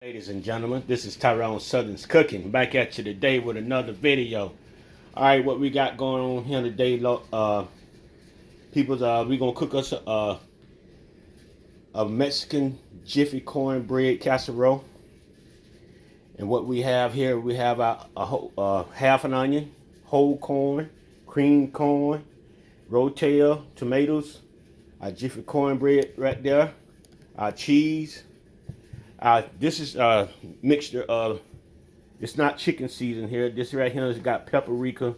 Ladies and gentlemen, this is Tyron'e Southern's Cooking, back at you today with another video. All right, what we got going on here today, we gonna cook us a Mexican jiffy cornbread casserole. And what we have here, we have half an onion, whole corn, cream corn, rotel, tomatoes, our jiffy cornbread right there, our cheese. This is a mixture of, it's not chicken season here. This right here has got paprika,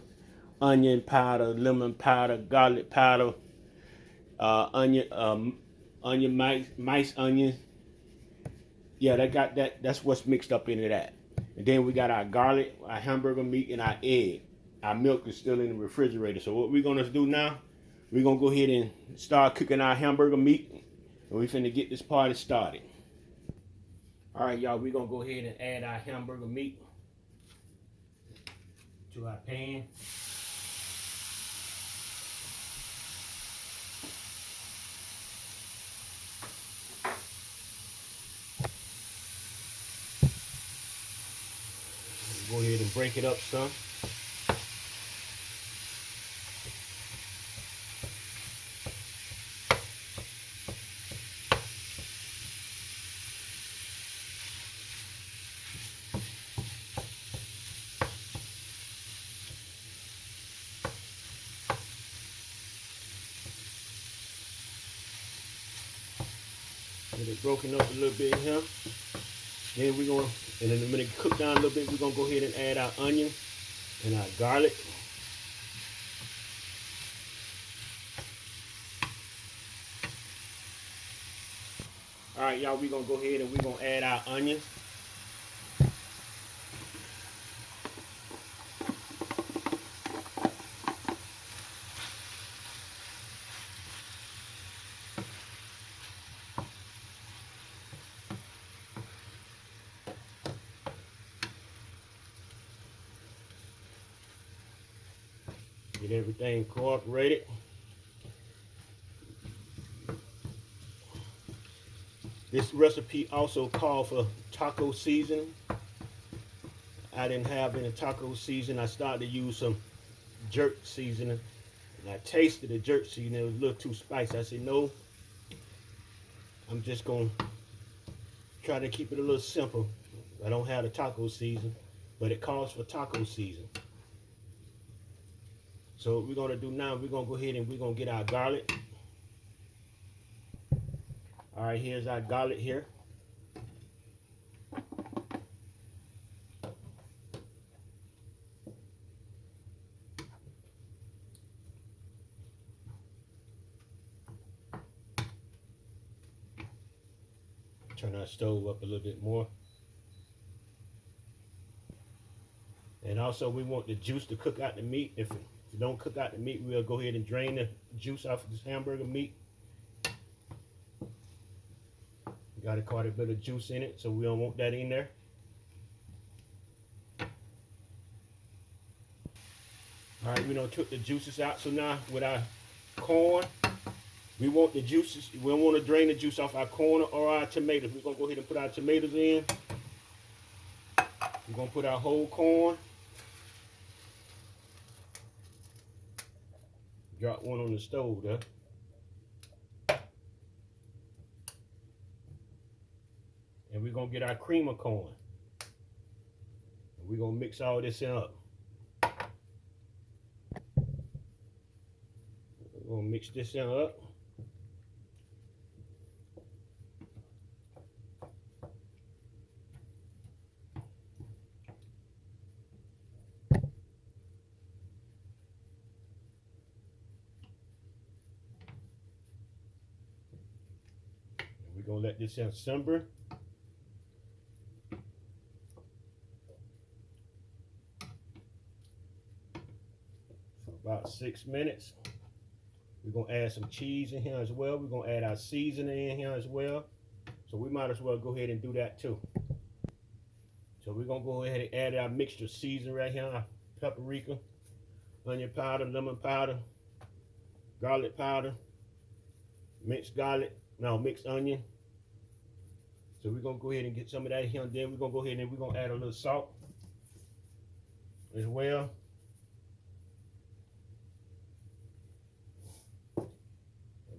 onion powder, lemon powder, garlic powder, onion mice onion. Yeah, that's what's mixed up into that. And then we got our garlic, our hamburger meat, and our egg. Our milk is still in the refrigerator. So what we're gonna do now, we're gonna go ahead and start cooking our hamburger meat, and we finna get this party started. All right, y'all, we're gonna go ahead and add our hamburger meat to our pan. Go ahead and break it up some. Get it broken up a little bit here. Then we're gonna, and in a minute, cook down a little bit, we're gonna go ahead and add our onion and our garlic. All right, y'all, we're gonna go ahead and we're gonna add our onion. Get everything incorporated. This recipe also called for taco seasoning. I didn't have any taco seasoning. I started to use some jerk seasoning. And I tasted the jerk seasoning. It was a little too spicy. I said, no, I'm just going to try to keep it a little simple. I don't have the taco season, but it calls for taco season. So what we're going to do now, we're going to go ahead and we're going to get our garlic. All right, here's our garlic here. Turn our stove up a little bit more. And also we want the juice to cook out the meat. If it don't cook out the meat, we'll go ahead and drain the juice off of this hamburger meat. Got quite a bit of juice in it, so we don't want that in there. All right, we done took the juices out. So now with our corn, we want the juices. We don't want to drain the juice off our corn or our tomatoes. We're gonna go ahead and put our tomatoes in. We're gonna put our whole corn. Drop one on the stove there. And we're gonna get our cream of corn. And we're gonna mix all this in up. We're gonna mix this in up. And we're gonna let this in simmer. About 6 minutes. We're gonna add some cheese in here as well. We're gonna add our seasoning in here as well. So we might as well go ahead and do that too. So we're gonna go ahead and add our mixture seasoning right here. Our paprika, onion powder, lemon powder, garlic powder, mixed onion, So we're gonna go ahead and get some of that here, and then we're gonna go ahead and we're gonna add a little salt as well. And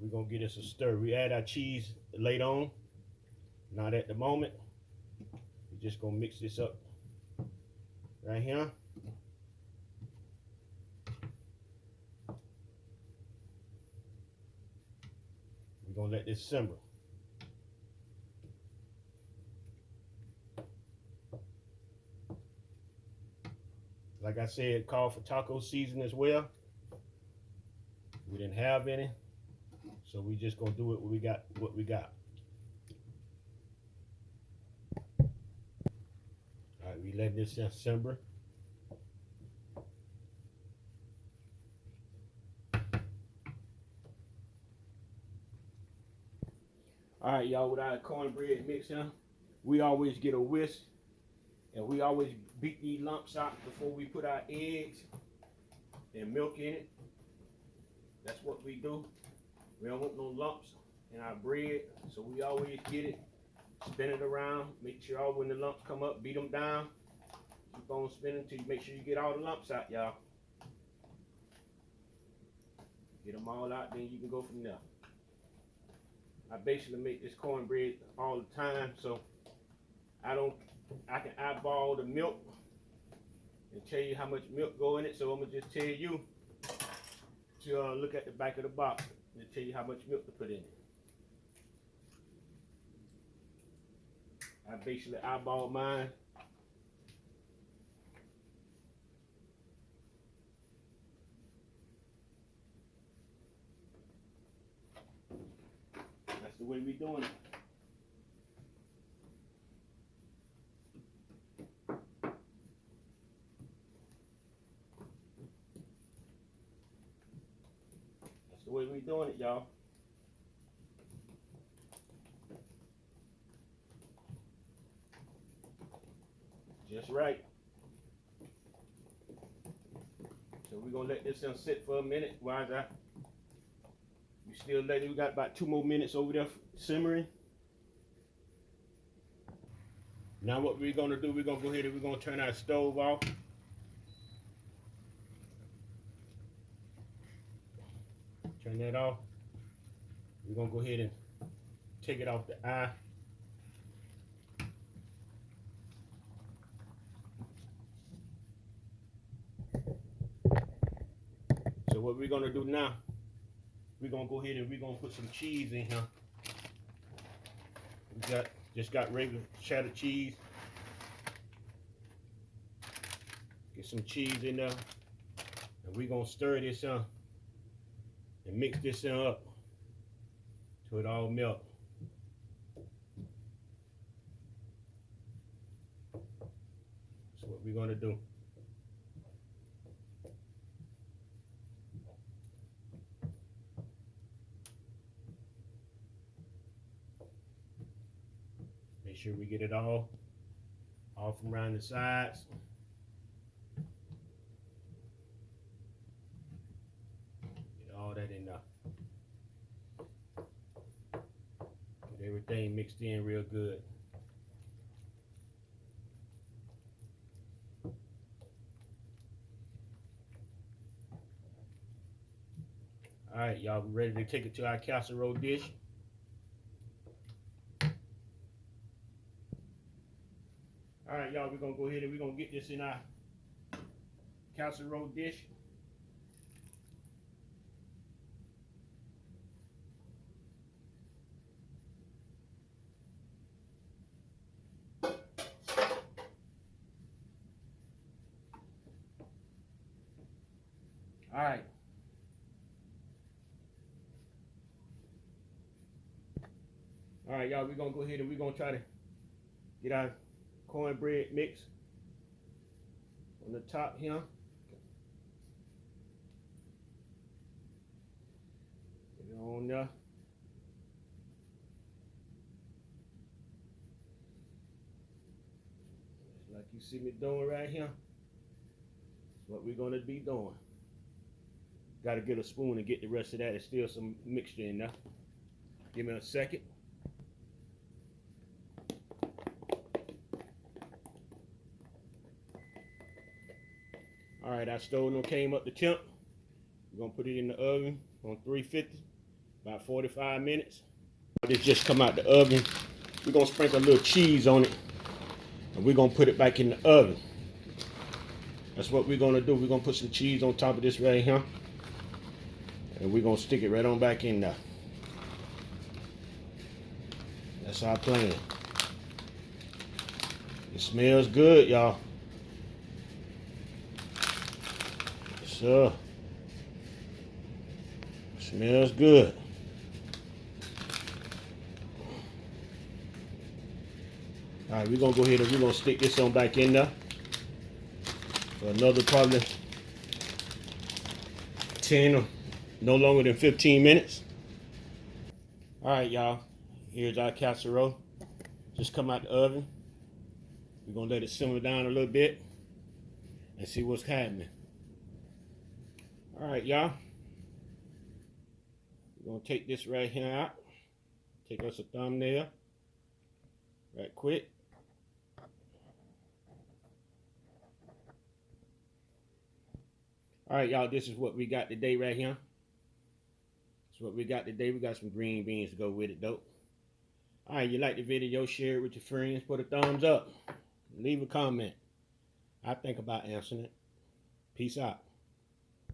we're gonna get us a stir. We add our cheese later on, not at the moment. We're just gonna mix this up right here. We're gonna let this simmer. Like I said, call for taco season as well. We didn't have any, so we just gonna do it what we got. What we got. All right, we let this simmer. All right, y'all, with our cornbread mix here, we always get a whisk, and we always beat these lumps out before we put our eggs and milk in it. That's what we do. We don't want no lumps in our bread, so we always get it, spin it around, make sure when the lumps come up, beat them down, keep on spinning until you make sure you get all the lumps out, y'all. Get them all out, then you can go from there. I basically make this cornbread all the time, so I can eyeball the milk and tell you how much milk go in it. So I'm gonna just tell you to look at the back of the box and tell you how much milk to put in it. I basically eyeball mine. That's the way we doing it. That's the way we doing it, y'all. Just right. So we're gonna let this one sit for a minute. Why is that? We still letting. We got about 2 more minutes over there simmering. Now what we're gonna do? We're gonna go ahead and we're gonna turn our stove off. Turn that off. We're gonna go ahead and take it off the eye. So what we're gonna do now, we're gonna go ahead and we're gonna put some cheese in here. We just got regular cheddar cheese. Get some cheese in there, and we're gonna stir this and mix this up till it all melt. That's what we're gonna do. Make sure we get it all from around the sides. Get all that in there. Get everything mixed in real good. All right, y'all, we ready to take it to our casserole dish. All right, y'all, we're gonna go ahead and we're gonna get this in our casserole dish. All right. All right, y'all, we're gonna go ahead and we're gonna try to get our cornbread mix on the top here. Get it on there. Just like you see me doing right here. That's what we're gonna be doing. Gotta get a spoon and get the rest of that. There's still some mixture in there. Give me a second. All right, our stove done came up to temp. We're gonna put it in the oven on 350, about 45 minutes. This just come out the oven. We're gonna sprinkle a little cheese on it, and we're gonna put it back in the oven. That's what we're gonna do. We're gonna put some cheese on top of this right here, and we're gonna stick it right on back in there. That's our plan. It smells good, y'all. Yes, sir. It smells good. All right, we're gonna go ahead and we're gonna stick this on back in there for another probably 10 or no longer than 15 minutes. All right, y'all. Here's our casserole. Just come out the oven. We're gonna let it simmer down a little bit and see what's happening. All right, y'all. We're gonna take this right here out. Take us a thumbnail. Right quick. All right, y'all, this is what we got today right here. That's what we got today. We got some green beans to go with it, though. All right, you like the video, share it with your friends, put a thumbs up, leave a comment. I think about answering it. Peace out.